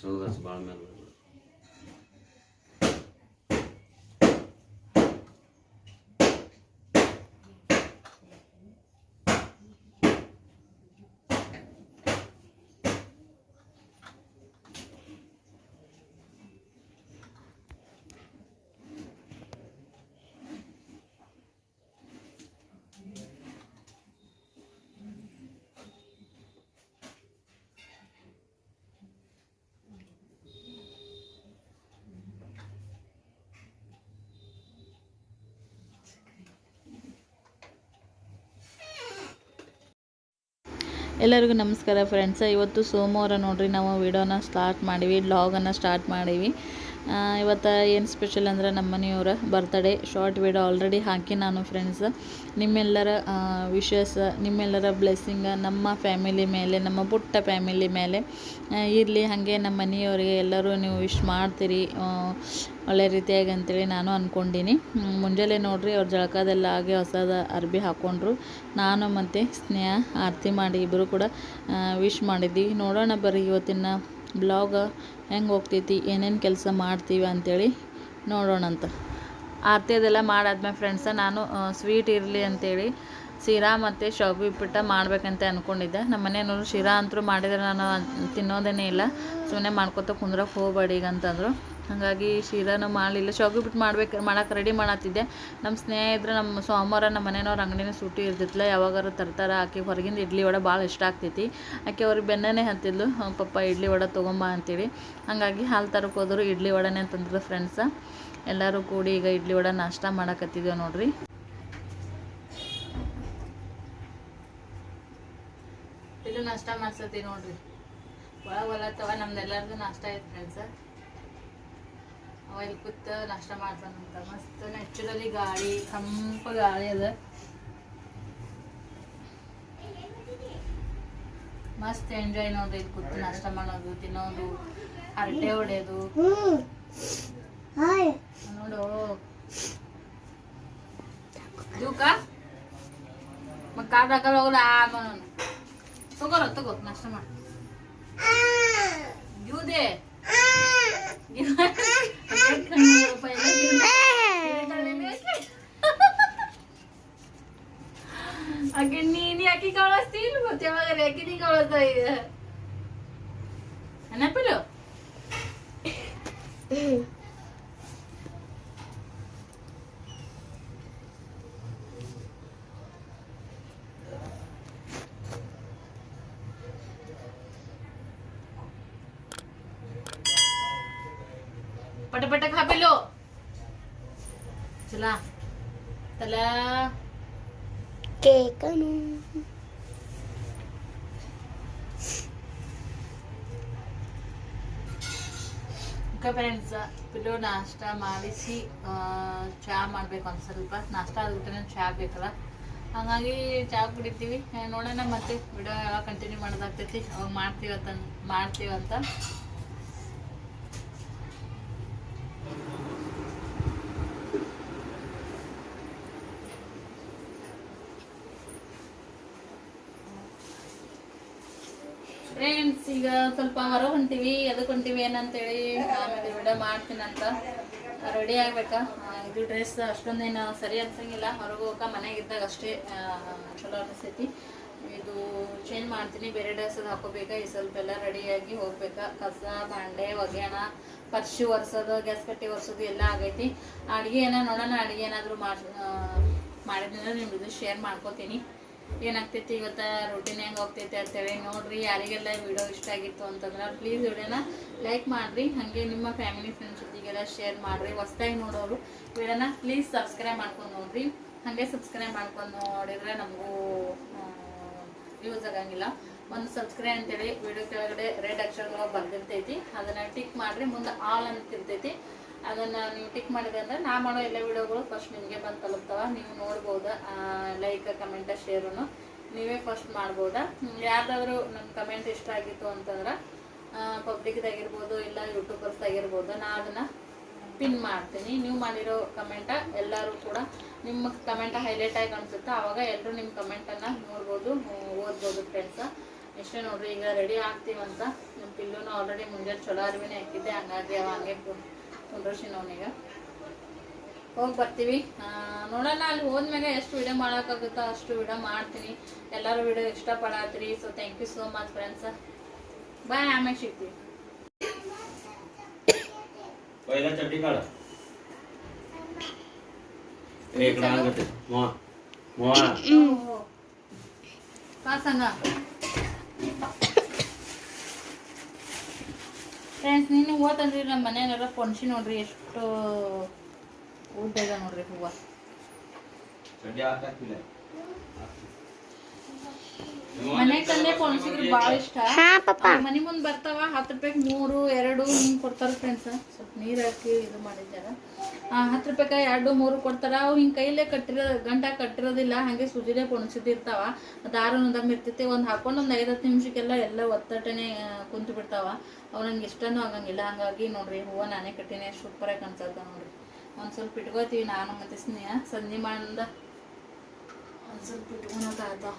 ಸೌದಸ್ ಬಾಳ ಮೇಲೆ ಎಲ್ಲರಿಗೂ ನಮಸ್ಕಾರ ಫ್ರೆಂಡ್ಸ್. ಇವತ್ತು ಸೋಮವಾರ ನೋಡ್ರಿ, ನಾವು ವಿಡಿಯೋನ ಸ್ಟಾರ್ಟ್ ಮಾಡೀವಿ, ವ್ಲಾಗನ್ನು ಸ್ಟಾರ್ಟ್ ಮಾಡೀವಿ. ಇವತ್ತು ಏನು ಸ್ಪೆಷಲ್ ಅಂದ್ರೆ ನಮ್ಮ ಮನೆಯವರ ಬರ್ತ್ಡೇ. ಶಾರ್ಟ್ ವಿಡಿಯೋ ಆಲ್ರೆಡಿ ಹಾಕಿ ನಾನು ಫ್ರೆಂಡ್ಸ್. ನಿಮ್ಮೆಲ್ಲರ ವಿಶಸ್, ನಿಮ್ಮೆಲ್ಲರ ಬ್ಲೆಸ್ಸಿಂಗ್ ನಮ್ಮ ಫ್ಯಾಮಿಲಿ ಮೇಲೆ, ನಮ್ಮ ಪುಟ್ಟ ಫ್ಯಾಮಿಲಿ ಮೇಲೆ ಇರಲಿ. ಹಾಗೆ ನಮ್ಮ ಮನೆಯವರಿಗೆ ಎಲ್ಲರೂ ನೀವು ವಿಶ್ ಮಾಡ್ತೀರಿ ಒಳ್ಳೆ ರೀತಿಯಾಗಿ ಅಂತೇಳಿ ನಾನು ಅಂದ್ಕೊಂಡೀನಿ. ಮುಂಜಾನೆ ನೋಡ್ರಿ, ಅವ್ರು ಜಳಕದೆಲ್ಲ ಆಗಿ ಹೊಸದ ಅರ್ಬಿ ಹಾಕ್ಕೊಂಡ್ರು. ನಾನು ಮತ್ತು ಸ್ನೇಹ ಆರತಿ ಮಾಡಿ ಇಬ್ಬರು ಕೂಡ ವಿಶ್ ಮಾಡಿದ್ವಿ. ನೋಡೋಣ ಬರ್ರಿ ಇವತ್ತಿನ ಬ್ಲಾಗ್ ಹೆಂಗೆ ಹೋಗ್ತೈತಿ, ಏನೇನು ಕೆಲಸ ಮಾಡ್ತೀವಿ ಅಂಥೇಳಿ ನೋಡೋಣಂತ. ಆರತಿ ಅದೆಲ್ಲ ಮಾಡಾದ್ಮೇಲೆ ಫ್ರೆಂಡ್ಸ, ನಾನು ಸ್ವೀಟ್ ಇರಲಿ ಅಂಥೇಳಿ ಶಿರಾ ಮತ್ತು ಶಾವಿಗೆ ಉಪ್ಪಿಟ್ಟು ಮಾಡ್ಬೇಕಂತ ಅಂದ್ಕೊಂಡಿದ್ದೆ. ನಮ್ಮ ಮನೆಯವರು ಶಿರಾ ಅಂತೂ ಮಾಡಿದರೆ ನಾನು ತಿನ್ನೋದೇ ಇಲ್ಲ, ಸುಮ್ಮನೆ ಮಾಡ್ಕೊತ ಕುಂದ್ರಕ್ಕೆ ಹೋಗಬೇಡಿ ಈಗ ಅಂತಂದರು. ಹಾಗಾಗಿ ಶಿರಾನು ಮಾಡಲಿಲ್ಲ. ಶಾವಿಗೆ ಉಪ್ಪಿಟ್ಟು ಮಾಡಕ್ಕೆ ರೆಡಿ ಮಾಡತ್ತಿದ್ದೆ. ನಮ್ಮ ಸ್ನೇಹ ಇದ್ರೆ ನಮ್ಮ ಸೋಮವಾರ ನಮ್ಮ ಮನೆಯವ್ರ ಅಂಗಡಿನ ಸೂಟಿ ಇರ್ತಿತ್ತಲ್ಲ, ಯಾವಾಗಾರು ತರ್ತಾರೆ. ಆಕೆ ಹೊರಗಿಂದ ಇಡ್ಲಿ ವಡೆ ಭಾಳ ಇಷ್ಟ ಆಗ್ತೈತಿ. ಆಕೆ ಅವ್ರಿಗೆ ಬೆನ್ನನೇ ಹತ್ತಿದ್ಲು, ಪಪ್ಪ ಇಡ್ಲಿ ವಡೆ ತೊಗೊಂಬ ಅಂತೇಳಿ. ಹಾಗಾಗಿ ಹಾಲು ತರಕ್ಕೆ ಹೋದ್ರು, ಇಡ್ಲಿ ವಡೆನೇ ತಂದ್ರು ಫ್ರೆಂಡ್ಸ. ಎಲ್ಲರೂ ಕೂಡಿ ಈಗ ಇಡ್ಲಿ ವಡೆ ನಾಷ್ಟ ಮಾಡಕತ್ತಿದ್ದೇವೆ ನೋಡ್ರಿ. ಇದು ನಾಷ್ಟ ಮಾಡ್ಸತಿ ನೋಡ್ರಿ, ಒಳಗತ್ತವ ನಮ್ದೆಲ್ಲರದು ನಾಷ್ಟ ಐತೆ ಫ್ರೆಂಡ್ಸ. ಇಲ್ಲಿ ಕೂತು ನಾಷ್ಟ ಮಾಡ್ತಾನಂತ. ಮಸ್ತ್ ನ್ಯಾಚುರಲಿ ಗಾಳಿ, ತಂಪು ಗಾಳಿ ಅದ, ಮಸ್ತ್ ಎಂಜಾಯ್ ನೋಡ್ರಿ. ಇಲ್ಲಿ ಕೂತು ನಾಷ್ಟ ಮಾಡೋದು, ತಿನ್ನೋದು, ಹರಟೆ ಹೊಡೆಯೋದು ನೋಡು. ಜೂಕ ಕಾದಾಕಲ್ ಹೋಗಲ್ಲ ತಗೋ ನಾಷ್ಟ ಮಾಡಿ ಜೂದೆ ಹಾಗೆ ನೀನು ಯಾಕೆ ಕಳಿಸ್ತೀನಿ ಮತ್ತೆ ಯಾವಾಗ ಯಾಕೆ ನೀ ಕಳಿಸ್ತಾ ಇದೆ ನೆನಪಿಲು. पटपट खा पेलो चला तला केक ಫ್ರೆಂಡ್ಸ್. ಪಿಲ್ಲೋ ನಾಷ್ಟ ಮಾಡಿಸಿ ಚಹಾ ಮಾಡ್ಬೇಕು ಒಂದು ಸ್ವಲ್ಪ. ನಾಷ್ಟ ಆದ್ಬಿಟ್ಟೆ ಚಹಾ ಬೇಕಲ್ಲ, ಹಾಗಾಗಿ ಚಹಾ ಕುಡಿತೀವಿ. ನೋಡೋಣ ಮತ್ತೆ ವಿಡಿಯೋ ಯಾವಾಗ ಕಂಟಿನ್ಯೂ ಮಾಡೋದಾಗ್ತೈತಿ, ಅವಾಗ ಮಾಡ್ತೀವಂತ. ಫ್ರೆಂಡ್ಸ್, ಈಗ ಸ್ವಲ್ಪ ಹೊರಗೆ ಹೊಂಟಿವಿ. ಎದಕ್ಕೆ ಹೊಂಟಿವಿ ಏನಂತೇಳಿ ಆಮೇಲೆ ವಿಡಿಯೋ ಮಾಡ್ತೀನಂತ. ರೆಡಿ ಆಗ್ಬೇಕಾ. ಇದು ಡ್ರೆಸ್ ಅಷ್ಟೊಂದೇನು ಸರಿ ಅನ್ಸಂಗಿಲ್ಲ, ಹೊರಗೆ ಹೋಗಕ್ಕೆ ಮನೆಗಿದ್ದಾಗ ಅಷ್ಟೇ ಚಲೋ ಅನಿಸ್ತೈತಿ. ಇದು ಚೇಂಜ್ ಮಾಡ್ತೀನಿ, ಬೇರೆ ಡ್ರೆಸ್ ಹಾಕೋಬೇಕಾ. ಈ ಸ್ವಲ್ಪ ಎಲ್ಲ ರೆಡಿಯಾಗಿ ಹೋಗ್ಬೇಕಾ. ಕಸ ಬಾಂಡೆ ಒಗ್ಯಾಣ, ಪರ್ಶಿ ಒರೆಸೋದು, ಗ್ಯಾಸ್ ಕಟ್ಟಿ ಒರೆಸೋದು ಎಲ್ಲ ಆಗೈತಿ. ಅಡುಗೆ ನೋಡೋಣ, ಅಡುಗೆ ಏನಾದರೂ ಮಾಡಿದ್ರೆ ನಿಮ್ದು ಶೇರ್ ಮಾಡ್ಕೋತೀನಿ. ಏನಾಗ್ತೈತಿ ಇವತ್ತು ರೂಟೀನ್ ಹೆಂಗೆ ಹೋಗ್ತೈತಿ ಅಂತೇಳಿ ನೋಡ್ರಿ. ಯಾರಿಗೆಲ್ಲ ವಿಡಿಯೋ ಇಷ್ಟ ಆಗಿತ್ತು ಅಂತಂದ್ರೆ ಪ್ಲೀಸ್ ವಿಡಿಯೋನ ಲೈಕ್ ಮಾಡಿರಿ. ಹಾಗೆ ನಿಮ್ಮ ಫ್ಯಾಮಿಲಿ ಫ್ರೆಂಡ್ಸ್ ಜೊತೆಗೆಲ್ಲ ಶೇರ್ ಮಾಡಿರಿ. ಹೊಸದಾಗಿ ನೋಡೋರು ವಿಡಿಯೋನ ಪ್ಲೀಸ್ ಸಬ್ಸ್ಕ್ರೈಬ್ ಮಾಡ್ಕೊಂಡು ನೋಡ್ರಿ. ಹಾಗೆ ಸಬ್ಸ್ಕ್ರೈಬ್ ಮಾಡ್ಕೊಂಡು ನೋಡಿದ್ರೆ ನಮಗೂ ಯೂಸ್ ಆಗಂಗಿಲ್ಲ. ಒಂದು ಸಬ್ಸ್ಕ್ರೈಬ್ ಅಂತೇಳಿ ವಿಡಿಯೋ ಕೆಳಗಡೆ ರೆಡ್ ಅಕ್ಷರಗಳು ಬರ್ದಿರ್ತೈತಿ, ಅದನ್ನು ಟಿಕ್ ಮಾಡಿರಿ. ಮುಂದೆ ಆಲ್ ಅಂತಿರ್ತೈತಿ, ಅದನ್ನು ನೀವು ಟಿಕ್ ಮಾಡಿದ್ರೆ ಅಂದರೆ ನಾ ಮಾಡೋ ಎಲ್ಲ ವಿಡಿಯೋಗಳು ಫಸ್ಟ್ ನಿಮಗೆ ಬಂದು ತಲುಪ್ತಾವ. ನೀವು ನೋಡ್ಬೋದಾ. ಲೈಕ್ ಕಮೆಂಟ ಶೇರನ್ನು ನೀವೇ ಫಸ್ಟ್ ಮಾಡ್ಬೋದಾ. ಯಾರ್ದಾದ್ರು ನನ್ನ ಕಮೆಂಟ್ ಇಷ್ಟ ಆಗಿತ್ತು ಅಂತಂದ್ರೆ ಪಬ್ಲಿಕ್ದಾಗಿರ್ಬೋದು ಇಲ್ಲ ಯೂಟ್ಯೂಬರ್ಸ್ದಾಗಿರ್ಬೋದು, ನಾ ಅದನ್ನು ಪಿನ್ ಮಾಡ್ತೀನಿ. ನೀವು ಮಾಡಿರೋ ಕಮೆಂಟ ಎಲ್ಲರೂ ಕೂಡ ನಿಮ್ಮ ಕಮೆಂಟ ಹೈಲೈಟ್ ಆಗಿ ಅನಿಸುತ್ತೆ, ಆವಾಗ ಎಲ್ಲರೂ ನಿಮ್ಮ ಕಮೆಂಟನ್ನು ನೋಡ್ಬೋದು, ಓದ್ಬೋದು ಫ್ರೆಂಡ್ಸ. ಇಷ್ಟೇ ನೋಡ್ರಿ. ಈಗ ರೆಡಿ ಆಗ್ತೀವಂತ. ನಮ್ಮ ಪಿಲ್ಲೂನು ಆಲ್ರೆಡಿ ಮುಂಜಾನೆ ಚಲೋ ಅರಿವಿನೇ ಹಾಕಿದ್ದೆ, ಹಂಗಾಗಿ ಅವ ಹಂಗೆ ಕುಂಡ್ರಸಿನ ಅವನೀಗ. ಹೋಗಿ ಬರ್ತೀವಿ. ನೋಡೋಣ ಅಲ್ಲಿ ಹೋದ್ಮ್ಯಾಗ ಎಷ್ಟು ವಿಡಿಯೋ ಮಾಡೋಕ್ಕಾಗುತ್ತೋ ಅಷ್ಟು ವಿಡಿಯೋ ಮಾಡ್ತೀನಿ. ಎಲ್ಲರೂ ವಿಡಿಯೋ ಇಷ್ಟಪಡತ್ತೀರಿ. So thank you so much friends. Bye, ಆಮೇಲೆ ಸಿಗ್ತೀವಿ. चड्डी काढ इकडे आणते मोहा मोहा का सांगा ಫ್ರೆಂಡ್ಸ್. ನೀನು ಹೂವು ತಂದ್ರಿ ನಮ್ಮ ಮನೆಯಾಗೆಲ್ಲ ಪೊಣಸಿ ನೋಡ್ರಿ, ಎಷ್ಟು ಉದ್ದ ನೋಡ್ರಿ ಹೂವು. चड्डी ಹಾಕಿಲ್ಲ ಮನೆಗೆ ತಂದೆ ಪೊಣಸಿದ್ರು ಭಾಳ ಇಷ್ಟ. ಮನೆ ಮುಂದೆ ಬರ್ತಾವ 10 ರೂಪಾಯಿಗೆ 3 2 ಹಿಂಗೆ ಕೊಡ್ತಾರೆ ಫ್ರೆಂಡ್ಸ್. ಸ್ವಲ್ಪ ನೀರು ಹಾಕಿ ಇದು ಮಾಡಿದ್ದಾರೆ. 10 ರೂಪಾಯಿಗೆ 2 3 ಕೊಡ್ತಾರ. ಅವು ಹಿಂಗೆ ಕೈಲೇ ಗಂಟ ಕಟ್ಟಿರೋದಿಲ್ಲ, ಹಾಗೆ ಸುಜಿಲೇ ಪೊಣಸಿದಿರ್ತಾವ. ದಾರನು ದಮ್ ಇರ್ತೈತಿ. ಒಂದು ಹಾಕೊಂಡು ಒಂದು 5-10 ನಿಮಿಷಕ್ಕೆಲ್ಲ ಎಲ್ಲ ಒತ್ತಟನೆ ಕುಂತು ಬಿಡ್ತಾವ. ಅವು ನಂಗೆ ಇಷ್ಟನೂ ಆಗಂಗಿಲ್ಲ. ಹಂಗಾಗಿ ನೋಡ್ರಿ ಹೂವು ನಾನೇ ಕಟ್ಟಿನಿ, ಸೂಪರಾಗಿ ಕಾಣಿಸ್ತದ ನೋಡ್ರಿ. ಒಂದು ಸ್ವಲ್ಪ ಇಟ್ಕೋತೀವಿ ನಾನು ಮತ್ತೆ ಸ್ನೇಹ. ಸಂಜೆ ಮಾಡಿಂದ ಒಂದು ಸ್ವಲ್ಪ ಇಟ್ಕೊಳಕಾಗ್ತಾವ.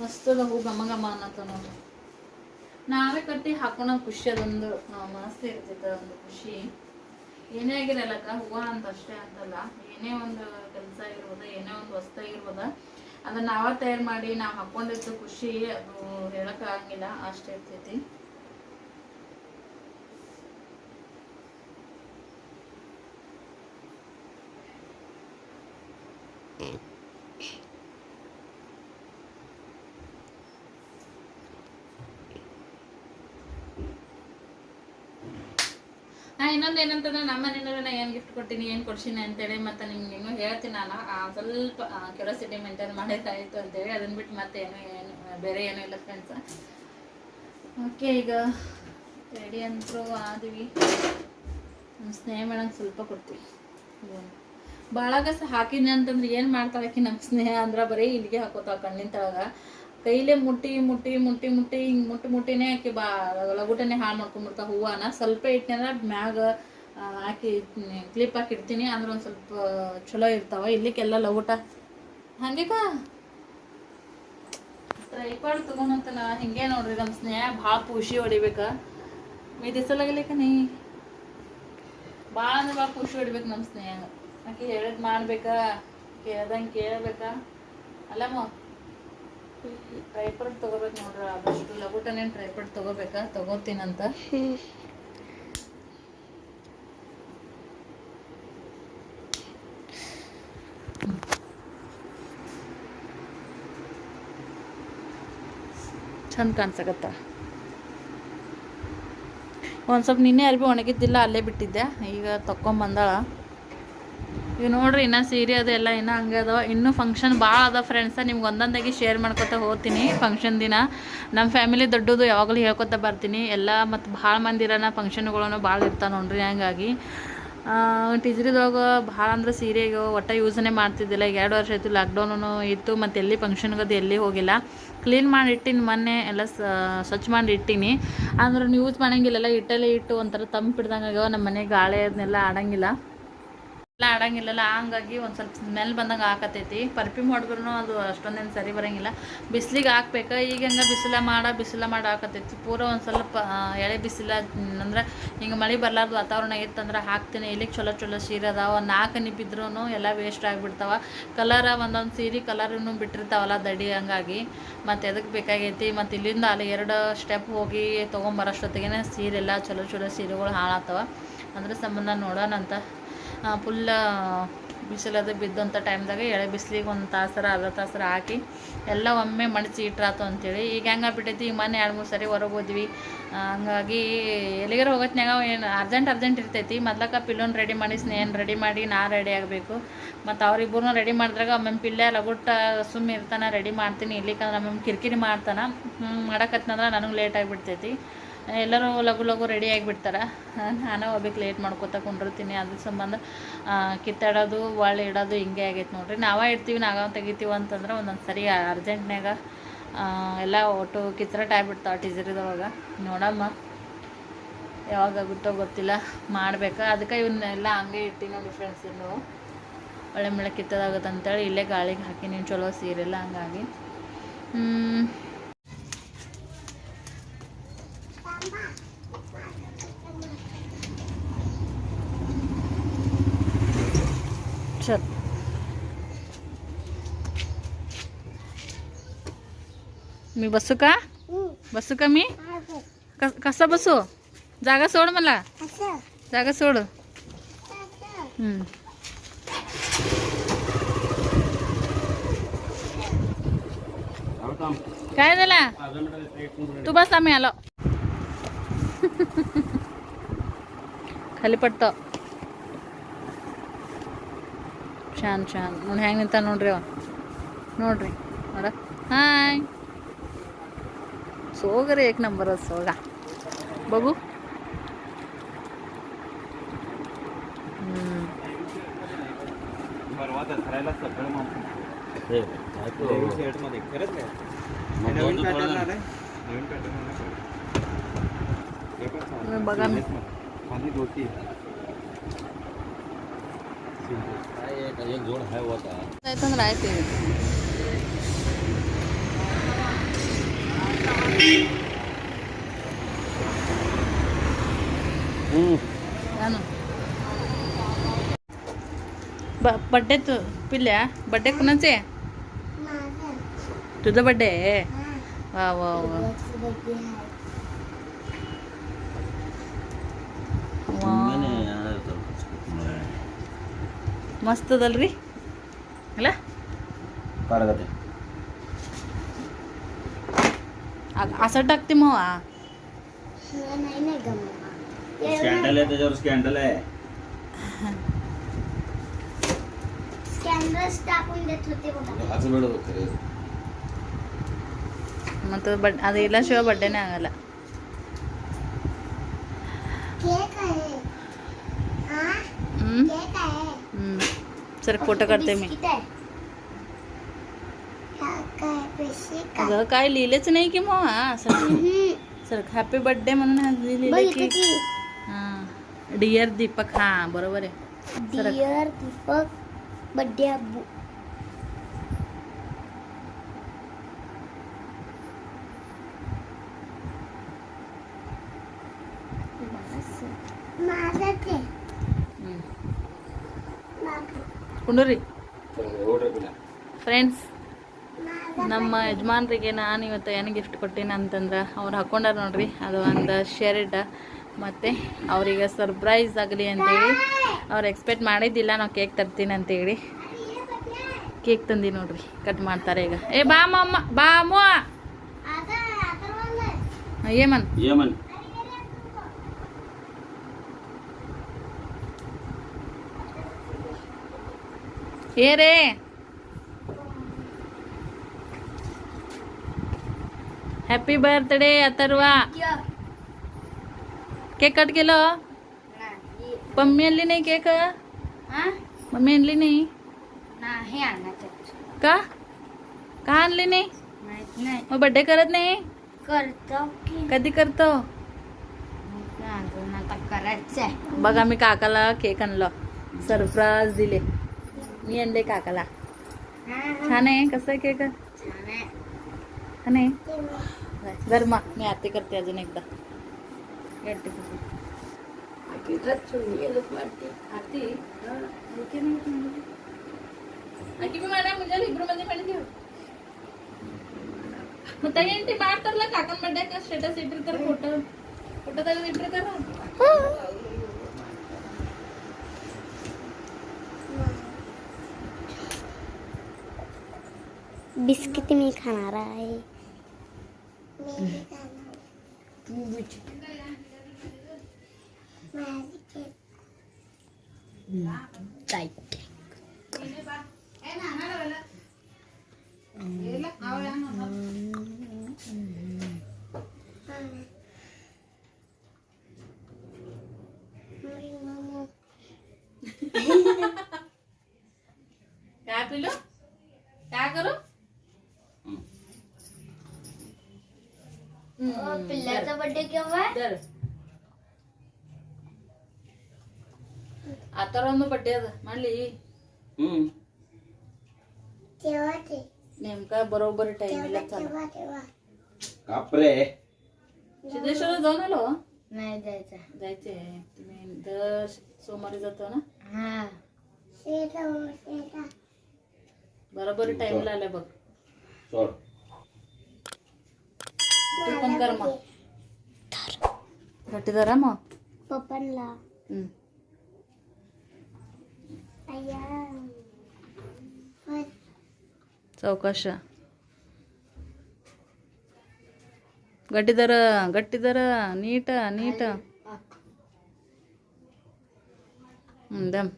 ಮಸ್ತದ ಹೂ ಘಮ ಘಮ ಅನ್ನತ್ತ ನೋಡ್ರಿ. ನಾವೇ ಕಟ್ಟಿ ಹಾಕೋಣ ಖುಷಿ, ಅದೊಂದು ಮಸ್ತ್ ಇರ್ತೈತೆ ಒಂದು ಖುಷಿ. ಏನೇ ಆಗಿರಲ್ಲಕ್ಕ ಹೂವು ಅಂತ ಅಷ್ಟೇ ಅಂತಲ್ಲ, ಏನೇ ಒಂದು ಕೆಲಸ ಇರ್ಬೋದ, ಏನೇ ಒಂದು ವಸ್ತಾಗಿರ್ಬೋದ, ಅದನ್ನ ನಾವೇ ತಯಾರು ಮಾಡಿ ನಾವು ಹಾಕೊಂಡಿದ್ದು ಖುಷಿ ಅದು ಹೇಳಕ್ಕಾಗಂಗಿಲ್ಲ, ಅಷ್ಟೇ ಇರ್ತೈತಿ. ಇನ್ನೊಂದು ಏನಂತಂದ್ರೆ ನಮ್ಮ ಮನೆಯವ್ರು ನಾ ಏನು ಗಿಫ್ಟ್ ಕೊಡ್ತೀನಿ, ಏನು ಕೊಡ್ಸೀನಿ ಅಂತೇಳಿ ಮತ್ತೆ ನಿಮ್ಗೆ ಇನ್ನೂ ಹೇಳ್ತೀನಿ. ನಾನು ಸ್ವಲ್ಪ ಕ್ಯೂರಿಯಾಸಿಟಿ ಮೇಂಟೈನ್ ಮಾಡೋಕ್ಕಾಯಿತು ಅಂತೇಳಿ, ಅದನ್ನ ಬಿಟ್ಟು ಮತ್ತೆ ಏನು ಬೇರೆ ಏನೂ ಇಲ್ಲ ಫ್ರೆಂಡ್ಸ್. ಓಕೆ, ಈಗ ರೆಡಿ ಅಂತರೂ ಆದ್ವಿ. ನಮ್ಮ ಸ್ನೇಹ ಮೇಡಮ್ ಸ್ವಲ್ಪ ಕೊಡ್ತೀವಿ. ಭಾಳಾಗ ಹಾಕಿದ್ನಿ ಅಂತಂದ್ರೆ ಏನು ಮಾಡ್ತಾಳಕಿ ನಮ್ಮ ಸ್ನೇಹ ಅಂದ್ರೆ ಬರೀ ಇಲ್ಲಿಗೆ ಹಾಕೋತಾಳ ಕಣ್ಣಿನ ತಳಗ. ಕೈಲೇ ಮುಟ್ಟಿ ಮುಟ್ಟಿ ಮುಟ್ಟಿ ಮುಟ್ಟಿ ಹಿಂಗೆ ಮುಟ್ಟಿನೇ ಆಕಿ ಲಗುಟನೆ ಹಾಳು ಮಾಡ್ಕೊಂಡ್ಬಿಡ್ತಾ ಹೂವನ. ಸ್ವಲ್ಪ ಇಟ್ಟಂದ್ರೆ ಮ್ಯಾಗ ಹಾಕಿ ಕ್ಲಿಪ್ ಹಾಕಿ ಇಡ್ತೀನಿ, ಅಂದ್ರೆ ಒಂದು ಸ್ವಲ್ಪ ಚಲೋ ಇರ್ತಾವ. ಇಲ್ಲಿಕ್ಕೆಲ್ಲ ಲಗುಟ ಹಂಗೇಕ ಟ್ರೈಪಾಡ್ ತೊಗೊಂಡಂತಲ್ಲ ಹಿಂಗೆ ನೋಡ್ರಿ. ನಮ್ಮ ಸ್ನೇಹ ಭಾಳ ಪೂಷಿ ಹೊಡಿಬೇಕ. ಮೀ ದಿಸಲಾಗಲಿಕ್ಕ ನೀ ಭಾಳ ಅಂದ್ರೆ ಭಾಳ ಪೂಷಿ ಹೊಡಿಬೇಕು ನಮ್ಮ ಸ್ನೇಹ. ಆಕೆ ಹೇಳಿದ್ ಮಾಡ್ಬೇಕಾ, ಕೇಳ್ದಂಗೆ ಕೇಳ್ಬೇಕಾ ಅಲ್ಲಮ್ಮ. ಟ್ರೈಪಾಡ್ ತಗೋಬೇಕು ನೋಡ್ರಿ, ಆದಷ್ಟು ಲಗುಟನೇ ಟ್ರೈಪಾಡ್ ತಗೋಬೇಕಾ, ತಗೋತೀನಂತ. ಚಂದ ಕಾಣಿಸಕತ್ತ. ಒಂದು ಸ್ವಲ್ಪ ನಿನ್ನೆ ಅರ್ಬಿ ಒಣಗಿದ್ದಿಲ್ಲ, ಅಲ್ಲೇ ಬಿಟ್ಟಿದ್ದೆ. ಈಗ ತಕ್ಕೊಂಬಂದಾಳ. ಈಗ ನೋಡ್ರಿ ಇನ್ನೂ ಸೀರೆ ಅದೆಲ್ಲ ಇನ್ನೂ ಹಂಗೆ ಅದಾವ. ಇನ್ನೂ ಫಂಕ್ಷನ್ ಭಾಳ ಅದ ಫ್ರೆಂಡ್ಸ. ನಿಮ್ಗೆ ಒಂದೊಂದಾಗಿ ಶೇರ್ ಮಾಡ್ಕೊತ ಹೋಗ್ತೀನಿ. ಫಂಕ್ಷನ್ ದಿನ ನಮ್ಮ ಫ್ಯಾಮಿಲಿ ದೊಡ್ಡದು ಯಾವಾಗಲೂ ಹೇಳ್ಕೊತ ಬರ್ತೀನಿ ಎಲ್ಲ. ಮತ್ತು ಭಾಳ ಮಂದಿ ಇರೋಣ, ಫಂಕ್ಷನ್ಗಳನ್ನು ಭಾಳ ಇರ್ತಾವೆ ನೋಡ್ರಿ. ಹಂಗಾಗಿ ಟಿಜ್ರಿದೊಳಗೆ ಭಾಳ ಅಂದ್ರೆ ಸೀರೆಗೆ ಒಟ್ಟು ಯೂಸನ್ನೇ ಮಾಡ್ತಿದ್ದಿಲ್ಲ. ಈಗ 2 ವರ್ಷ ಆಯಿತು, ಲಾಕ್ಡೌನು ಇತ್ತು. ಮತ್ತು ಎಲ್ಲಿ ಫಂಕ್ಷನ್ಗದು ಎಲ್ಲಿ ಹೋಗಿಲ್ಲ. ಕ್ಲೀನ್ ಮಾಡಿ ಇಟ್ಟಿನಿ ಮೊನ್ನೆ, ಎಲ್ಲ ಸ್ವಚ್ಛ ಮಾಡಿ ಇಟ್ಟೀನಿ. ಅಂದ್ರೆ ಯೂಸ್ ಮಾಡೋಂಗಿಲ್ಲ, ಇಟ್ಟಲ್ಲೇ ಇಟ್ಟು ಒಂಥರ ತಂಪು ಹಿಡ್ದಂಗೆ ಆಗ್ಯಾವ. ನಮ್ಮ ಮನೆಗೆ ಗಾಳಿ ಅದನ್ನೆಲ್ಲ ಆಡಂಗಿಲ್ಲ, ಎಲ್ಲ ಆಡಂಗಿಲ್ಲಲ್ಲ. ಹಂಗಾಗಿ ಒಂದು ಸ್ವಲ್ಪ ಸ್ಮೆಲ್ ಬಂದಂಗೆ ಆಕತೈತಿ. ಪರ್ಫ್ಯೂಮ್ ಹೊಡೆದ್ರೂ ಅದು ಅಷ್ಟೊಂದೇನು ಸರಿ ಬರೋಂಗಿಲ್ಲ. ಬಿಸಿಲಿಗೆ ಹಾಕ್ಬೇಕು. ಈಗ ಹಂಗೆ ಬಿಸಿಲ ಮಾಡಿ ಹಾಕತೈತಿ ಪೂರ. ಒಂದು ಸ್ವಲ್ಪ ಎಳೆ ಬಿಸಿಲ ಅಂದ್ರೆ ಹಿಂಗೆ ಮಳೆ ಬರ್ಲಾರ್ದು ವಾತಾವರಣ ಇತ್ತಂದ್ರೆ ಹಾಕ್ತೀನಿ. ಇಲ್ಲಿಗೆ ಚಲೋ ಚಲೋ ಸೀರೆ ಅದಾವ. 4 ನಿಬ್ಬಿದ್ರೂ ಎಲ್ಲ ವೇಸ್ಟ್ ಆಗಿಬಿಡ್ತಾವ. ಒಂದೊಂದು ಸೀರೆ ಕಲರನ್ನು ಬಿಟ್ಟಿರ್ತಾವಲ್ಲ ದಡಿ, ಹಂಗಾಗಿ ಮತ್ತು ಎದಕ್ಕೆ ಬೇಕಾಗೈತಿ. ಮತ್ತು ಇಲ್ಲಿಂದ ಅಲ್ಲಿ 2 ಸ್ಟೆಪ್ ಹೋಗಿ ತೊಗೊಂಬರೋಷ್ಟೊತ್ತಿಗೆ ಸೀರೆಲ್ಲ ಚಲೋ ಚಲೋ ಸೀರೆಗಳು ಹಾಳಾಗ್ತವ. ಅದ್ರ ಸಂಬಂಧ ನೋಡೋಣಂತ. ಫುಲ್ ಬಿಸಿಲದು ಬಿದ್ದಂಥ ಟೈಮ್ದಾಗ ಎಳೆ ಬಿಸಿಲಿಗೆ 1 ತಾಸರ ಅರ್ಧ ತಾಸರ ಹಾಕಿ ಎಲ್ಲ ಒಮ್ಮೆ ಮಡಿಸಿ ಇಟ್ರಾತು ಅಂತೇಳಿ. ಈಗ ಹೆಂಗೆ ಬಿಟ್ಟೈತಿ, ಈಗ ಮೊನ್ನೆ 2-3 ಸರಿ ಹೊರಗೆ ಹೋದ್ವಿ. ಹಂಗಾಗಿ ಎಲ್ಲಿಗಾರ ಹೋಗೋತ್ನಾಗ ಏನು ಅರ್ಜೆಂಟ್ ಇರ್ತೈತಿ. ಮೊದ್ಲಕ್ಕ ಪಿಲ್ಲೋನ್ ರೆಡಿ ಮಾಡಿ, ಸ್ನೇಹನ್ ರೆಡಿ ಮಾಡಿ, ನಾ ರೆಡಿ ಆಗಬೇಕು. ಮತ್ತು ಅವ್ರಿಬ್ಬರನ್ನೂ ರೆಡಿ ಮಾಡಿದ್ರಾಗ ಒಮ್ಮೆ ಪಿಲ್ಲೆ ಲಗುಟ್ಟ ಸುಮ್ಮನೆ ಇರ್ತಾನೆ, ರೆಡಿ ಮಾಡ್ತೀನಿ. ಇಲ್ಲಿಕಂದ್ರೆ ಒಮ್ಮೆ ಕಿರಿಕಿರಿ ಮಾಡ್ತಾನೆ. ಮಾಡಕತ್ನಂದ್ರೆ ನನಗೆ ಲೇಟ್ ಆಗಿಬಿಡ್ತೈತಿ. ಎಲ್ಲರೂ ಲಘು ಲಘು ರೆಡಿ ಆಗಿಬಿಡ್ತಾರೆ. ನಾನು ಹೋಗ್ಬೇಕು ಲೇಟ್ ಮಾಡ್ಕೊತಾ ಕುಂಡಿರ್ತೀನಿ. ಅದ್ರ ಸಂಬಂಧ ಕಿತ್ತಾಡೋದು ಒಳ್ಳೆ ಇಡೋದು ಹಿಂಗೆ ಆಗೈತೆ ನೋಡ್ರಿ. ನಾವೇ ಇಡ್ತೀವಿ ನಾವೇ ತೆಗಿತೀವಿ ಅಂತಂದ್ರೆ ಒಂದೊಂದು ಸರಿ ಅರ್ಜೆಂಟ್ನಾಗ ಎಲ್ಲ ಒಟ್ಟು ಕಿಚ್ಚರಟ್ ಆಗಿಬಿಡ್ತಾವೆ ಟೀಸರಿದೊಳಗೆ. ನೋಡಮ್ಮ ಯಾವಾಗ ಆಗುತ್ತೋ ಗೊತ್ತಿಲ್ಲ, ಮಾಡ್ಬೇಕು. ಅದಕ್ಕೆ ಇವನ್ನೆಲ್ಲ ಹಂಗೆ ಇರ್ತೀನಿ ನೋಡಿ ಫ್ರೆಂಡ್ಸ್. ಇನ್ನು ಒಳ್ಳೆ ಮೇಲೆ ಕಿತ್ತದಾಗುತ್ತೆ ಅಂತೇಳಿ ಇಲ್ಲೇ ಗಾಳಿಗೆ ಹಾಕಿ ನೀವು ಚಲೋ ಸೀರೆಲ್ಲ ಹಂಗಾಗಿ चल मी बसू का? बसू का मी? कसा बसू? जागा सोड मला, जागा सोड. काय झाला? तू बस, आम्ही आलो. खाली पडतो. छान छान ನೋಡಿ ಹೆಂಗೆ ನಿಂತ ನೋಡ್ರಿ. ನೋಡ್ರಿ ನೋಡ. हाय सोग रे एक नंबर सोगा बघू. बघा मी एक जोड है होता यायचं राहते. बड्डे तू पिल्ल्या बड्डे कुणाचे? तुझा बड्डे? वा वा वा मस्त ಅದಲ್ರಿ ಅಲ್ಲ. असं टाकते मग स्कॅन्डल आहे त्याच्यावर. स्कॅन्डल आहे. स्कॅनर्स टाकून देत होते बघा. असं बेड होतं. मग तो ಅದು ಇಲ್ಲशिवाय ಬಡ್ಡೆನೇ ಆಗಲ್ಲ. केक आहे. हां केक आहे. सर फोटो काढते मी. अगं काय लिहिलेच नाही की मग सर हॅपी बर्थडे म्हणून लिहिलेलं की. हां डिअर दीपक. हां बरोबर आहे. डिअर दीपक बर्थडे अब्बू. माझं ते ಕುಂಡ್ರಿ ಫ್ರೆಂಡ್ಸ್. ನಮ್ಮ ಯಜಮಾನ್ರಿಗೆ ನಾನು ಇವತ್ತು ಏನು ಗಿಫ್ಟ್ ಕೊಟ್ಟೀನಿ ಅಂತಂದ್ರೆ ಅವ್ರು ಹಾಕೊಂಡಾರ ನೋಡ್ರಿ. ಅದು ಒಂದು ಶರ್ಟ್. ಮತ್ತು ಅವ್ರಿಗೆ ಸರ್ಪ್ರೈಸ್ ಆಗಲಿ ಅಂತೇಳಿ ಅವ್ರು ಎಕ್ಸ್ಪೆಕ್ಟ್ ಮಾಡಿದ್ದಿಲ್ಲ ನಾವು ಕೇಕ್ ತರ್ತೀನಿ ಅಂತೇಳಿ ಕೇಕ್ ತಂದಿ ನೋಡ್ರಿ. ಕಟ್ ಮಾಡ್ತಾರೆ ಈಗ. ಏ ಬಾ ಅಮ್ಮ ಬಾ ಅಮ್ಮ. ಏಮನ್ ಯಮನ್ ये रे happy birthday Atharva. Cake cut केलं? मम्मी आणली नाही केक? मम्मी आणली नाही नाही आणत का? का आणली नाही? माहित नाही. मग बर्थडे करत नाही? करतो की कधी करतो? अजून आता करायचंय. बघा मी काकाला केक आणलं. सरप्राईज दिले मी आणले काकाला. छान आहे. कसं आहे केक? छान आहे. गरमा मी आरती करते अजून एकदा. आरती म्हणजे लिब्रूमध्ये पण घेऊ मग ताई ते ಮಾಡ್ತಾರಲ್ಲ ಕಾಕನ ಬಡ್ಡೆ ಸ್ಟೇಟಸ್ ಇಟ್ಟಿರ್ತಾರೆ. ಫೋಟೋ ಫೋಟೋ ತೆಗೆದು ಇಟ್ಟಿರ್ತಾರ. बिस्किट मी खाणार आहे. पिल्लाचा बर्थडे केव्हा आहे? तर आता ಒಂದು ಬಟ್ಟೆ ಅದ ಮಾಡ್ಲಿ नेमका बरोबर टाइमला चला कापरे सिद्धेश्वरला जाऊन आलो नाही जायचं. जायचे तुम्ही दर सोमवारी जातो ना हा बरोबर टाइमला आले बघ सोड तू पण कर मग गट्टीदारा मग पप्पांना हम्म. अय्या चौकश ಗಟ್ಟಿದರ ಗಟ್ಟಿದರ ನೀಟ ನೀಟ ದಮ್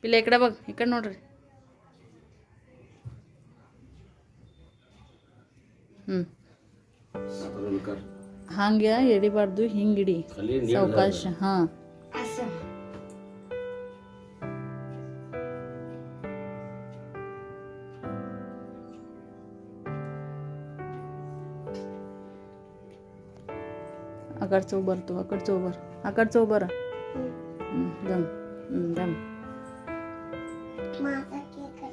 ಪಿಲ್ಲ ಈ ಕಡೆ ಬಗ್ ಈ ಕಡೆ ನೋಡ್ರಿ ಹಂಗೆ ಎಡಿಬಾರ್ದು ಹಿಂಗಿಡಿ ಸಾವಕಾಶ ಹಾ असं आकडचं उभार तू आकडचं उभार दम दम माझा केक आहे.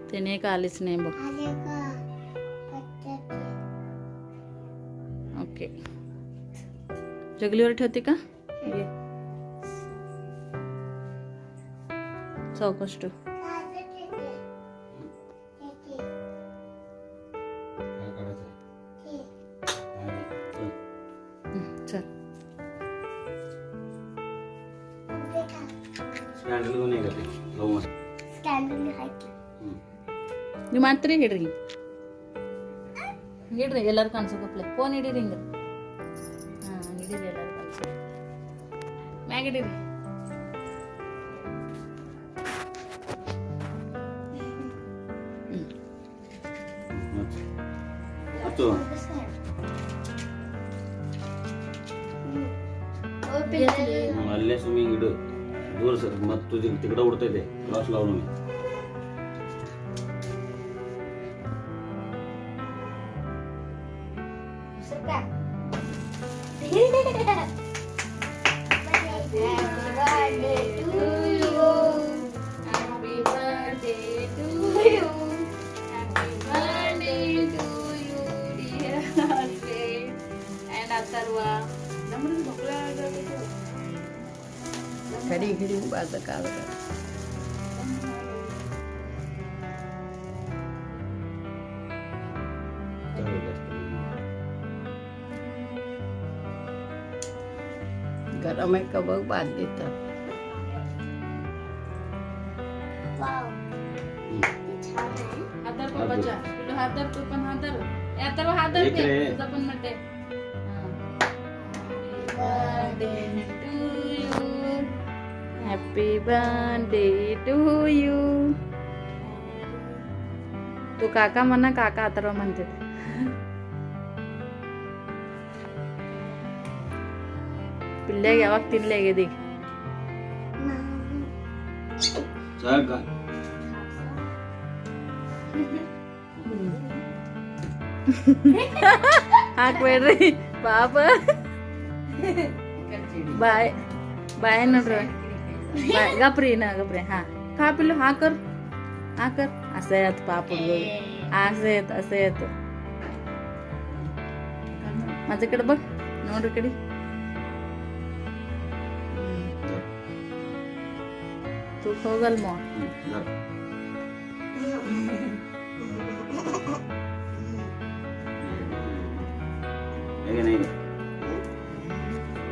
त्याने का आलीच नाही बघ आले का पत्त्याचे ओके जगलीवर ठेवते का ये चौकष्ट माझं केक आहे. केक आहे. चल स्कॅन्डल घेऊन ये का ते लावून स्टँडर्ड आहे की. ನೀವು ಮಾಡ್ತೀರಿ ಹಿಡ್ರಿ ಹಿಡ್ರಿ ಎಲ್ಲರೂ ಕಾಣಿಸೋಕಪ್ಲೆ ಫೋನ್ ಹಿಡೀರಿ ಹಿಂಗೆ ಹಾಂ ಹಿಡೀರಿ ಎಲ್ಲರೂ ಕಾಣಿಸೋ ಮ್ಯಾಗ ಹಿಡೀರಿ ಆಯ್ತು ओ पिल्ला अल्ले स्विमिंग इड दूर सर मग तुझे तिकडे उडता येते क्रॉस लावून मी सुका Happy birthday to you. Happy birthday to you. Happy birthday to you, dear husband. And Atharva. ಕಡಿ ಹಿಡಿ ಬಾದ ಕಾಲ गरम आहे का बघ बाद देतात Wow. छान आहे. हात धर पप्पाच्या तुला हात धर तू पण हात धर आता हात धर एक रे. तुझा पण म्हणते हॅपी बर्थडे टू यू तू काका म्हणा काका अथर्व म्हणते पिल्ल्या यावाग तिनले गे दे चल का ಹಾಕ್ಬೇಡ್ರಿ ಪಾಪ ಬಾಯ್ ಬಾಯ್ ನೋಡ್ರಿ गपरी ना गपरी हा खा पिल्लू हा कर असं येत पापड असं येत माझ्याकडे बघ नोड कडी तू होगल मग नहीं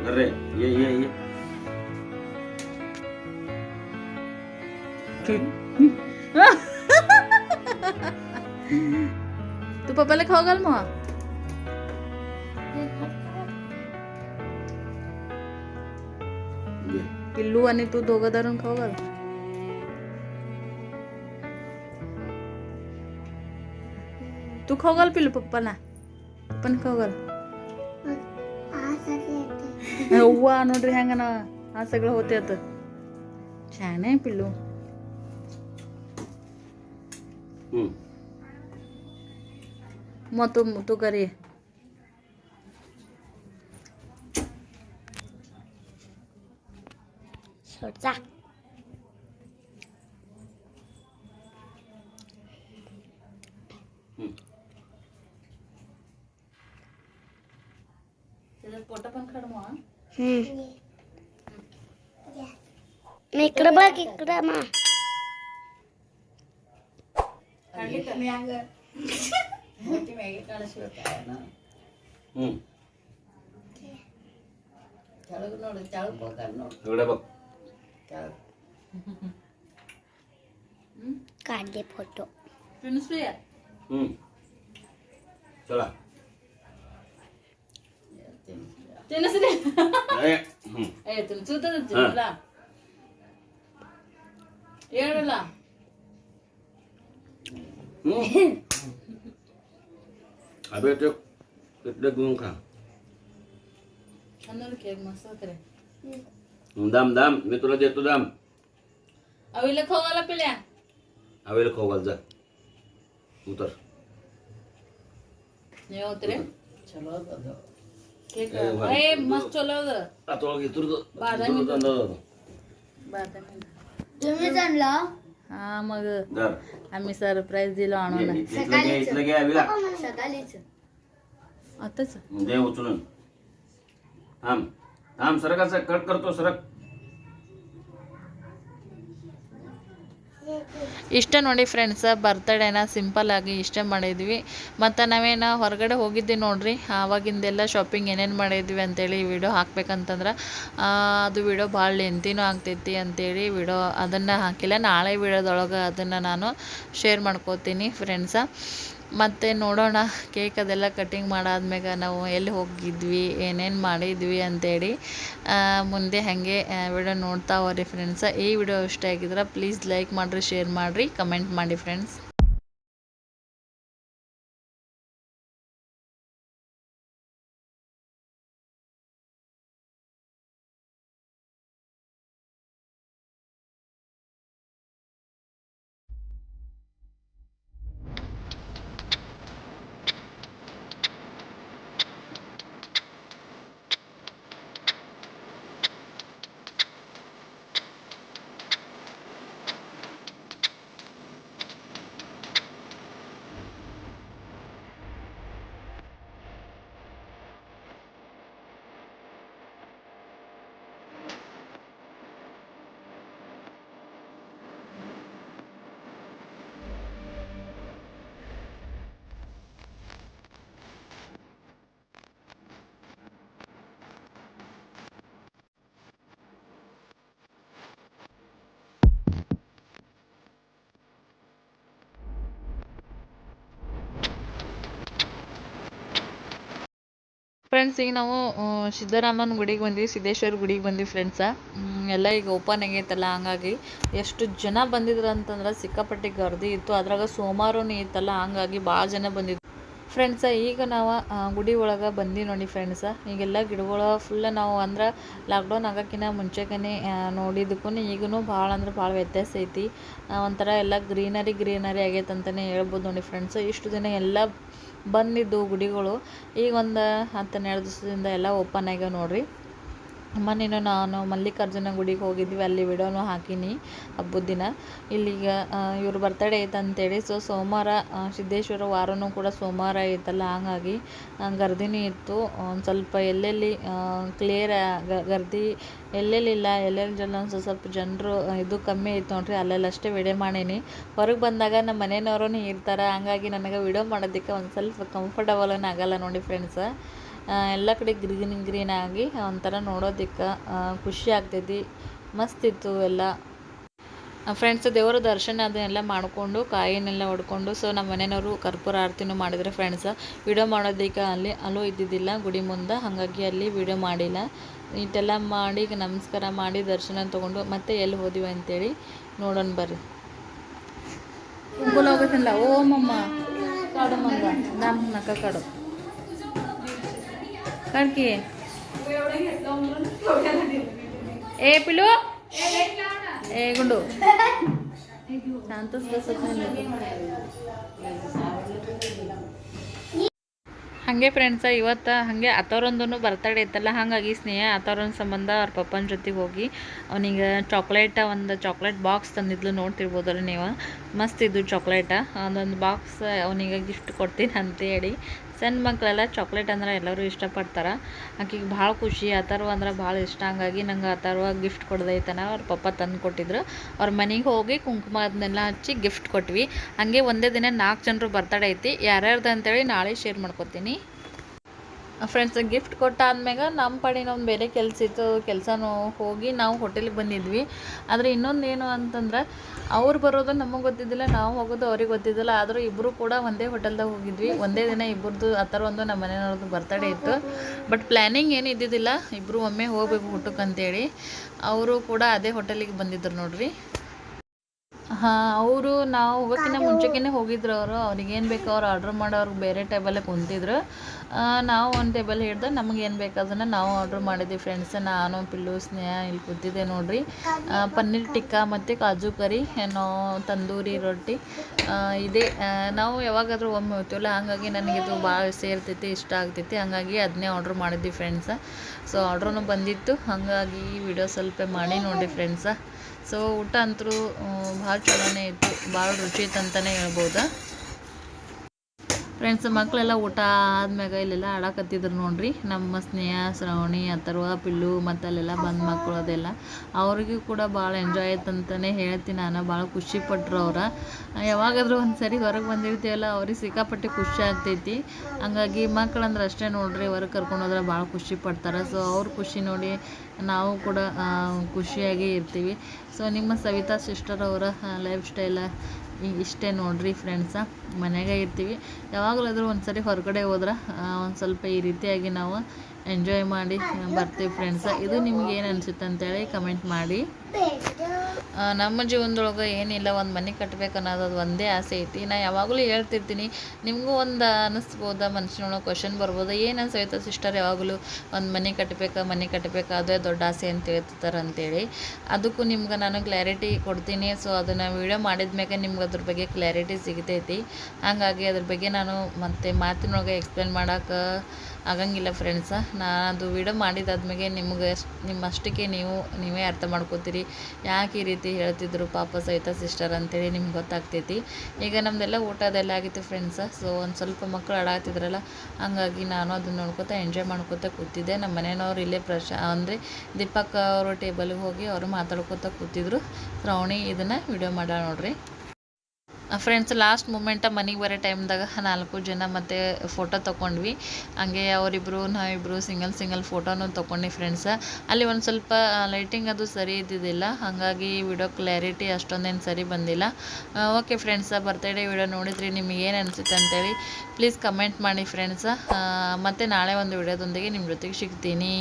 अरे ये तू पप्पाला खाऊ घाल मग पिल्लू आणि तू दोघं धरून खाऊ घाल तू खाऊ घाल पिल्लू पप्पाला पण खाऊ घाल हव्वा ನೋಡ್ರಿ ಹೆಂಗ ನಾ ಆ सगळं होते आता छान आहे पिल्लू ಹ್ಞೂ ಮತ್ತು ಕರಿ सोचा हम्म. पोटा पण खडमा मी इकडे बघ इकडे मा हम्म. इकडे बघ काढले फोटो हम्म. चला अरे हम्म. ಹೇಳಲ್ಲ अबे तो कितने गुण खा ಅನ್ನೋದು ಕೇಕ್ ಮಸ್ತ್ करे दाम दाम मी तुला देतो दाम अविला खावाला पिल्या आवेल खाऊ घाल जा उतर ನೀವು ಹೋಗ್ತೀರಿ ಚಲೋ ಅದ ಕೇಕ್ ಏ, ಭಾರಿ. ಏ ಮಸ್ತ್ ಚಲೋ ಅದ आता इतर बादामी. अंदाज बादामी तुम्ही जाणला हा मग दर आम्ही सरप्राईज दिलो आणून इथलं घे आवीला सकाळीच आताच दे उचलून थांब थांब सरक असं कट करतो सरक ಇಷ್ಟ ನೋಡಿ ಫ್ರೆಂಡ್ಸ್ ಬರ್ತಡೇನ ಸಿಂಪಲ್ ಆಗಿ ಇಷ್ಟ ಮಾಡಿದ್ವಿ ಮತ್ತು ನಾವೇನು ಹೊರಗಡೆ ಹೋಗಿದ್ವಿ ನೋಡ್ರಿ ಆವಾಗಿಂದೆಲ್ಲ ಶಾಪಿಂಗ್ ಏನೇನು ಮಾಡಿದ್ವಿ ಅಂತೇಳಿ ವಿಡಿಯೋ ಹಾಕ್ಬೇಕಂತಂದ್ರೆ ಅದು ವಿಡಿಯೋ ಭಾಳ ಲೆಂತಿನೂ ಆಗ್ತೈತಿ ಅಂತೇಳಿ ವಿಡಿಯೋ ಅದನ್ನು ಹಾಕಿಲ್ಲ ನಾಳೆ ವಿಡಿಯೋದೊಳಗೆ ಅದನ್ನು ನಾನು ಶೇರ್ ಮಾಡ್ಕೋತೀನಿ ಫ್ರೆಂಡ್ಸ ಮತ್ತು ನೋಡೋಣ ಕೇಕ್ ಅದೆಲ್ಲ ಕಟ್ಟಿಂಗ್ ಮಾಡಾದ್ಮ್ಯಾಗ ನಾವು ಎಲ್ಲಿ ಹೋಗಿದ್ವಿ ಏನೇನು ಮಾಡಿದ್ವಿ ಅಂತೇಳಿ ಮುಂದೆ ಹಾಗೆ ವಿಡಿಯೋ ನೋಡ್ತಾ ಹೋಗ್ರಿ ಫ್ರೆಂಡ್ಸ ಈ ವಿಡಿಯೋ ಇಷ್ಟ ಆಗಿದ್ರೆ ಪ್ಲೀಸ್ ಲೈಕ್ ಮಾಡಿರಿ ಶೇರ್ ಮಾಡಿರಿ ಕಮೆಂಟ್ ಮಾಡಿ ಫ್ರೆಂಡ್ಸ್ ಫ್ರೆಂಡ್ಸ್ ಈಗ ನಾವು ಸಿದ್ದರಾಮನ ಗುಡಿಗೆ ಬಂದ್ವಿ ಸಿದ್ದೇಶ್ವರ ಗುಡಿಗೆ ಬಂದ್ವಿ ಫ್ರೆಂಡ್ಸ ಎಲ್ಲ ಈಗ ಓಪನ್ ಆಗೈತಲ್ಲ ಹಂಗಾಗಿ ಎಷ್ಟು ಜನ ಬಂದಿದ್ರು ಅಂತಂದ್ರೆ ಸಿಕ್ಕಾಪಟ್ಟೆ ಗರ್ದಿ ಇತ್ತು ಅದ್ರಾಗ ಸೋಮವಾರನೂ ಇತ್ತಲ್ಲ ಹಂಗಾಗಿ ಭಾಳ ಜನ ಬಂದಿದ್ರು ಫ್ರೆಂಡ್ಸ ಈಗ ನಾವು ಗುಡಿ ಒಳಗೆ ಬಂದು ನೋಡಿ ಫ್ರೆಂಡ್ಸ ಈಗೆಲ್ಲ ಗಿಡಗಳು ಫುಲ್ ನಾವು ಅಂದ್ರೆ ಲಾಕ್ಡೌನ್ ಆಗೋಕ್ಕಿಂತ ಮುಂಚೆನೇ ನೋಡಿದ್ದಕ್ಕೂ ಈಗೂ ಭಾಳ ಅಂದ್ರೆ ಭಾಳ ವ್ಯತ್ಯಾಸ ಐತಿ ಒಂಥರ ಎಲ್ಲ ಗ್ರೀನರಿ ಆಗೈತೆ ಅಂತಲೇ ಹೇಳ್ಬೋದು ನೋಡಿ ಫ್ರೆಂಡ್ಸ್ ಇಷ್ಟು ದಿನ ಎಲ್ಲ ಬಂದಿದ್ದು ಗುಡಿಗಳು ಈಗ ಒಂದು 10-12 ದಿವಸದಿಂದ ಎಲ್ಲ ಓಪನ್ ಆಗ್ಯಾವ ನೋಡ್ರಿ ಮೊನ್ನೆನೂ ನಾನು ಮಲ್ಲಿಕಾರ್ಜುನ ಗುಡಿಗೆ ಹೋಗಿದ್ವಿ ಅಲ್ಲಿ ವಿಡಿಯೋನು ಹಾಕೀನಿ ಹಬ್ಬದ ದಿನ ಇಲ್ಲಿಗ ಇವ್ರ ಬರ್ತಡೇ ಐತೆ ಅಂತೇಳಿ ಸೊ ಸೋಮವಾರ ಸಿದ್ದೇಶ್ವರ ವಾರನೂ ಕೂಡ ಸೋಮವಾರ ಐತಲ್ಲ ಹಂಗಾಗಿ ಗರ್ದಿನೂ ಇತ್ತು ಒಂದು ಸ್ವಲ್ಪ ಎಲ್ಲೆಲ್ಲಿ ಕ್ಲಿಯರ್ ಗರ್ದಿ ಎಲ್ಲೆಲ್ಲಿಲ್ಲ ಎಲ್ಲೆಲ್ಲಿ ಜನ ಸ್ವಲ್ಪ ಜನರು ಇದು ಕಮ್ಮಿ ಐತೆ ನೋಡ್ರಿ ಅಲ್ಲೆಲ್ಲಷ್ಟೇ ವಿಡಿಯೋ ಮಾಡೀನಿ ಹೊರಗೆ ಬಂದಾಗ ನಮ್ಮ ಮನೆಯವ್ರೂ ಇರ್ತಾರೆ ಹಂಗಾಗಿ ನನಗೆ ವಿಡಿಯೋ ಮಾಡೋದಕ್ಕೆ ಒಂದು ಸ್ವಲ್ಪ ಕಂಫರ್ಟಬಲೂ ಆಗಲ್ಲ ನೋಡಿ ಫ್ರೆಂಡ್ಸ ಎಲ್ಲ ಕಡೆ ಗ್ರೀನ್ ಆಗಿ ಒಂಥರ ನೋಡೋದಕ್ಕೆ ಖುಷಿ ಆಗ್ತೈತಿ ಮಸ್ತಿತ್ತು ಎಲ್ಲ ಫ್ರೆಂಡ್ಸ್ ದೇವರ ದರ್ಶನ ಅದನ್ನೆಲ್ಲ ಮಾಡಿಕೊಂಡು ಕಾಯಿನೆಲ್ಲ ಹೊಡ್ಕೊಂಡು ಸೊ ನಮ್ಮ ಮನೆಯವರು ಕರ್ಪೂರ ಆರತಿನೂ ಮಾಡಿದ್ರು ಫ್ರೆಂಡ್ಸ್ ವಿಡಿಯೋ ಮಾಡೋದಕ್ಕೆ ಅಲ್ಲೂ ಇದ್ದಿದ್ದಿಲ್ಲ ಗುಡಿ ಮುಂದೆ ಹಾಗಾಗಿ ಅಲ್ಲಿ ವಿಡಿಯೋ ಮಾಡಿಲ್ಲ ಇಷ್ಟೆಲ್ಲ ಮಾಡಿ ನಮಸ್ಕಾರ ಮಾಡಿ ದರ್ಶನ ತೊಗೊಂಡು ಮತ್ತೆ ಎಲ್ಲಿ ಹೋದಿವಿ ಅಂತೇಳಿ ನೋಡೋಣ ಬರ್ರಿ ಕುಂಕುಲ ಹೋಗೋದಿಲ್ಲ ಓಮಮ್ಮ ಕಾಡು ಮಂಗ ನಮ್ಮ ನಕ್ಕ ಕಾಡು ಕಡ್ಕಿ ಏ ಪಿಲು ಏ ಗುಂಡು ಹಾಗೆ ಫ್ರೆಂಡ್ಸ ಇವತ್ತು ಹಾಗೆ ಅಥವ್ರೊಂದು ಬರ್ತಡೇ ಇತ್ತಲ್ಲ, ಹಾಗಾಗಿ ಸ್ನೇಹ ಅಥವ್ರೊಂದು ಸಂಬಂಧ ಅವ್ರ ಪಪ್ಪನ ಜೊತೆಗೆ ಹೋಗಿ ಅವನಿಗೆ ಒಂದು ಚಾಕ್ಲೇಟ್ ಬಾಕ್ಸ್ ತಂದಿದ್ಲು. ನೋಡ್ತಿರ್ಬೋದಲ್ಲ ನೀವು, ಮಸ್ತ್ ಇದ್ದು ಚಾಕ್ಲೇಟ. ಅದೊಂದು ಬಾಕ್ಸ್ ಅವನಿಗೆ ಗಿಫ್ಟ್ ಕೊಡ್ತೀನಿ ಅಂತೇಳಿ. ಸಣ್ಣ ಮಕ್ಕಳೆಲ್ಲ ಚಾಕ್ಲೇಟ್ ಅಂದ್ರೆ ಎಲ್ಲರೂ ಇಷ್ಟಪಡ್ತಾರೆ. ಆಕೆಗೆ ಭಾಳ ಖುಷಿ, ಅಥರ್ವ ಅಂದ್ರೆ ಭಾಳ ಇಷ್ಟ. ಹಂಗಾಗಿ ನಂಗೆ ಅಥರ್ವ ಗಿಫ್ಟ್ ಕೊಡ್ದೈತನ ಅವ್ರ ಪಪ್ಪ ತಂದು ಕೊಟ್ಟಿದ್ರು. ಅವ್ರ ಮನೆಗೆ ಹೋಗಿ ಕುಂಕುಮ ಅದನ್ನೆಲ್ಲ ಹಚ್ಚಿ ಗಿಫ್ಟ್ ಕೊಟ್ವಿ. ಹಾಗೆ ಒಂದೇ ದಿನ 4 ಜನರು ಬರ್ತಡೇ ಐತಿ. ಯಾರ್ಯಾರ್ದು ಅಂತೇಳಿ ನಾಳೆ ಶೇರ್ ಮಾಡ್ಕೊತೀನಿ ಫ್ರೆಂಡ್ಸ್. ಗಿಫ್ಟ್ ಕೊಟ್ಟಾದ್ಮ್ಯಾಗ ನಮ್ಮ ಪಾಡಿನ ಒಂದು ಬೇರೆ ಕೆಲಸ ಇತ್ತು, ಕೆಲಸನೂ ಹೋಗಿ ನಾವು ಹೋಟೆಲಿಗೆ ಬಂದಿದ್ವಿ. ಆದರೆ ಇನ್ನೊಂದು ಏನು ಅಂತಂದ್ರೆ, ಅವ್ರು ಬರೋದು ನಮಗೆ ಗೊತ್ತಿದ್ದಿಲ್ಲ, ನಾವು ಹೋಗೋದು ಅವ್ರಿಗೆ ಗೊತ್ತಿದ್ದಿಲ್ಲ. ಆದರೂ ಇಬ್ಬರು ಕೂಡ ಒಂದೇ ಹೋಟೆಲ್ದಾಗ ಹೋಗಿದ್ವಿ. ಒಂದೇ ದಿನ ಇಬ್ಬರದು ಅಥರ್ವೊಂದು ನಮ್ಮ ಮನೆಯವ್ರದ್ದು ಬರ್ತಡೇ ಇತ್ತು. ಬಟ್ ಪ್ಲ್ಯಾನಿಂಗ್ ಏನು ಇದ್ದಿದ್ದಿಲ್ಲ, ಇಬ್ಬರು ಒಮ್ಮೆ ಹೋಗ್ಬೇಕು ಊಟಕ್ಕೆ ಅಂತೇಳಿ. ಅವರು ಕೂಡ ಅದೇ ಹೋಟೆಲಿಗೆ ಬಂದಿದ್ರು ನೋಡ್ರಿ. ಅವರು ನಾವು ಹೋಗೋಕ್ಕಿಂತ ಮುಂಚೆನೇ ಹೋಗಿದ್ರು. ಅವ್ರಿಗೇನು ಬೇಕು ಅವ್ರು ಆರ್ಡ್ರ್ ಮಾಡಿ ಅವ್ರಿಗೆ ಬೇರೆ ಟೇಬಲಿಗೆ ಕುಂತಿದ್ರು. ನಾವು ಒಂದು ಟೇಬಲ್ ಹಿಡ್ದು ನಮಗೇನು ಬೇಕು ಅದನ್ನು ನಾವು ಆರ್ಡ್ರ್ ಮಾಡಿದ್ವಿ ಫ್ರೆಂಡ್ಸ್. ನಾನು, ಪಿಲ್ಲು, ಸ್ನೇಹ ಇಲ್ಲಿ ಕೂತಿದ್ದೆ ನೋಡ್ರಿ. ಪನ್ನೀರ್ ಟಿಕ್ಕಾ ಮತ್ತು ಕಾಜು ಕರಿ, ತಂದೂರಿ ರೊಟ್ಟಿ ಇದೆ. ನಾವು ಯಾವಾಗಾದರೂ ಒಮ್ಮೆ ಹೋಗ್ತೀವಲ್ಲ, ಹಾಗಾಗಿ ನನಗಿದು ಭಾಳ ಸೇರ್ತೈತಿ, ಇಷ್ಟ ಆಗ್ತೈತಿ. ಹಾಗಾಗಿ ಅದನ್ನೇ ಆರ್ಡ್ರ್ ಮಾಡಿದ್ವಿ ಫ್ರೆಂಡ್ಸ. ಸೊ ಆರ್ಡ್ರೂ ಬಂದಿತ್ತು, ಹಾಗಾಗಿ ವಿಡಿಯೋ ಸ್ವಲ್ಪ ಮಾಡಿ ನೋಡಿರಿ ಫ್ರೆಂಡ್ಸ. ಸೊ ಊಟ ಅಂತೂ ಭಾಳ ಚಲೋನೇ ಇತ್ತು, ಭಾಳ ರುಚಿ ಇತ್ತು ಅಂತಲೇ ಹೇಳ್ಬೋದು ಫ್ರೆಂಡ್ಸ್. ಮಕ್ಕಳೆಲ್ಲ ಊಟ ಆದ್ಮ್ಯಾಗ ಇಲ್ಲೆಲ್ಲ ಆಡಕತ್ತಿದ್ರು ನೋಡ್ರಿ. ನಮ್ಮ ಸ್ನೇಹ, ಶ್ರಾವಣಿ, ಅಥರ್ವ, ಪಿಲ್ಲು ಮತ್ತು ಅಲ್ಲೆಲ್ಲ ಬಂದು ಮಕ್ಕಳು ಅದೆಲ್ಲ ಅವ್ರಿಗೂ ಕೂಡ ಭಾಳ ಎಂಜಾಯ್ ಆಯ್ತು ಅಂತಲೇ ಹೇಳ್ತೀನಿ ನಾನು. ಭಾಳ ಖುಷಿಪಟ್ಟರು ಅವ್ರು. ಯಾವಾಗಾದರೂ ಒಂದು ಸರಿ ಹೊರಗೆ ಬಂದಿರ್ತೀವಲ್ಲ, ಅವ್ರಿಗೆ ಸಿಕ್ಕಾಪಟ್ಟೆ ಖುಷಿ ಆಗ್ತೈತಿ. ಹಂಗಾಗಿ ಮಕ್ಕಳಂದ್ರೆ ಅಷ್ಟೇ ನೋಡ್ರಿ, ಹೊರಗೆ ಕರ್ಕೊಂಡು ಹೋದ್ರೆ ಭಾಳ ಖುಷಿ ಪಡ್ತಾರೆ. ಸೊ ಅವ್ರ ಖುಷಿ ನೋಡಿ ನಾವು ಕೂಡ ಖುಷಿಯಾಗಿ ಇರ್ತೀವಿ. ಸೊ ನಿಮ್ಮ ಸವಿತಾ ಸಿಸ್ಟರ್ ಅವರ ಲೈಫ್ ಸ್ಟೈಲ ಇಷ್ಟೇ ನೋಡ್ರಿ ಫ್ರೆಂಡ್ಸ. ಮನೆಯಾಗೆ ಇರ್ತೀವಿ, ಯಾವಾಗಲಾದರೂ ಒಂದು ಸರಿ ಹೊರಗಡೆ ಹೋದ್ರೆ ಒಂದು ಸ್ವಲ್ಪ ಈ ರೀತಿಯಾಗಿ ನಾವು ಎಂಜಾಯ್ ಮಾಡಿ ಬರ್ತೀವಿ ಫ್ರೆಂಡ್ಸ. ಇದು ನಿಮ್ಗೆ ಏನು ಅನಿಸುತ್ತೆ ಅಂತೇಳಿ ಕಮೆಂಟ್ ಮಾಡಿ. ನಮ್ಮ ಜೀವನದೊಳಗೆ ಏನಿಲ್ಲ, ಒಂದು ಮನೆ ಕಟ್ಬೇಕು ಅನ್ನೋದು ಅದು ಒಂದೇ ಆಸೆ ಐತಿ. ನಾ ಯಾವಾಗಲೂ ಹೇಳ್ತಿರ್ತೀನಿ, ನಿಮಗೂ ಒಂದು ಅನ್ನಿಸ್ಬೋದ, ಮನುಷ್ಯನೊಳಗೆ ಕ್ವಶನ್ ಬರ್ಬೋದು, ಏನು ಅನ್ಸೈತೆ ಸಿಸ್ಟರ್ ಯಾವಾಗಲೂ ಒಂದು ಮನೆ ಕಟ್ಟಬೇಕು ಅದೇ ದೊಡ್ಡ ಆಸೆ ಅಂತ ಹೇಳ್ತಾರೆ ಅಂತೇಳಿ. ಅದಕ್ಕೂ ನಿಮ್ಗೆ ನಾನು ಕ್ಲಾರಿಟಿ ಕೊಡ್ತೀನಿ. ಸೊ ಅದನ್ನು ವೀಡಿಯೋ ಮಾಡಿದ್ಮ್ಯಾಗೆ ನಿಮ್ಗೆ ಅದ್ರ ಬಗ್ಗೆ ಕ್ಲಾರಿಟಿ ಸಿಗ್ತೈತಿ. ಹಾಗಾಗಿ ಅದ್ರ ಬಗ್ಗೆ ನಾನು ಮತ್ತೆ ಮಾತಿನೊಳಗೆ ಎಕ್ಸ್ಪ್ಲೇನ್ ಮಾಡೋಕೆ ಆಗಂಗಿಲ್ಲ ಫ್ರೆಂಡ್ಸ. ನಾನು ಅದು ವೀಡಿಯೋ ಮಾಡಿದಾದ್ಮೇಲೆ ನಿಮ್ಗೆ ನಿಮ್ಮಷ್ಟಕ್ಕೆ ನೀವೇ ಅರ್ಥ ಮಾಡ್ಕೋತೀರಿ, ಯಾಕೆ ಈ ರೀತಿ ಹೇಳ್ತಿದ್ರು ಪಾಪ ಸಹಿತ ಸಿಸ್ಟರ್ ಅಂತೇಳಿ ನಿಮ್ಗೆ ಗೊತ್ತಾಗ್ತೈತಿ. ಈಗ ನಮ್ಮದೆಲ್ಲ ಊಟದೆಲ್ಲ ಆಗಿತ್ತು ಫ್ರೆಂಡ್ಸ. ಸೊ ಒಂದು ಸ್ವಲ್ಪ ಮಕ್ಕಳು ಆಡಾಡ್ತಿದ್ರಲ್ಲ, ಹಂಗಾಗಿ ನಾನು ಅದನ್ನ ನೋಡ್ಕೊತಾ ಎಂಜಾಯ್ ಮಾಡ್ಕೊತಾ ಕೂತಿದ್ದೆ. ನಮ್ಮ ಮನೆಯವ್ರು ಇಲ್ಲೇ ಅಂದರೆ ದೀಪಕ್ ಅವರು ಟೇಬಲ್ಗೆ ಹೋಗಿ ಅವರು ಮಾತಾಡ್ಕೊತಾ ಕೂತಿದ್ರು. ಶ್ರಾವಣಿ ಇದನ್ನು ವೀಡಿಯೋ ಮಾಡ ನೋಡ್ರಿ ಫ್ರೆಂಡ್ಸ್. ಲಾಸ್ಟ್ ಮೂಮೆಂಟ ಮನೆಗೆ ಬರೋ ಟೈಮ್ದಾಗ 4 ಜನ ಮತ್ತು ಫೋಟೋ ತೊಗೊಂಡ್ವಿ. ಹಂಗೆ ನಾವಿಬ್ಬರು ಸಿಂಗಲ್ ಫೋಟೋನು ತೊಗೊಂಡ್ವಿ ಫ್ರೆಂಡ್ಸ. ಅಲ್ಲಿ ಒಂದು ಸ್ವಲ್ಪ ಲೈಟಿಂಗ್ ಅದು ಸರಿ ಇದ್ದಿದ್ದಿಲ್ಲ, ಹಾಗಾಗಿ ವಿಡಿಯೋ ಕ್ಲಾರಿಟಿ ಅಷ್ಟೊಂದೇನು ಸರಿ ಬಂದಿಲ್ಲ. ಓಕೆ ಫ್ರೆಂಡ್ಸ, ಬರ್ತಡೇ ವಿಡಿಯೋ ನೋಡಿದ್ರಿ, ನಿಮಗೆ ಏನು ಅನಿಸುತ್ತೆ ಅಂತೇಳಿ ಪ್ಲೀಸ್ ಕಮೆಂಟ್ ಮಾಡಿ ಫ್ರೆಂಡ್ಸ. ಮತ್ತು ನಾಳೆ ಒಂದು ವಿಡಿಯೋದೊಂದಿಗೆ ನಿಮ್ಮ ಜೊತೆಗೆ ಸಿಗ್ತೀನಿ.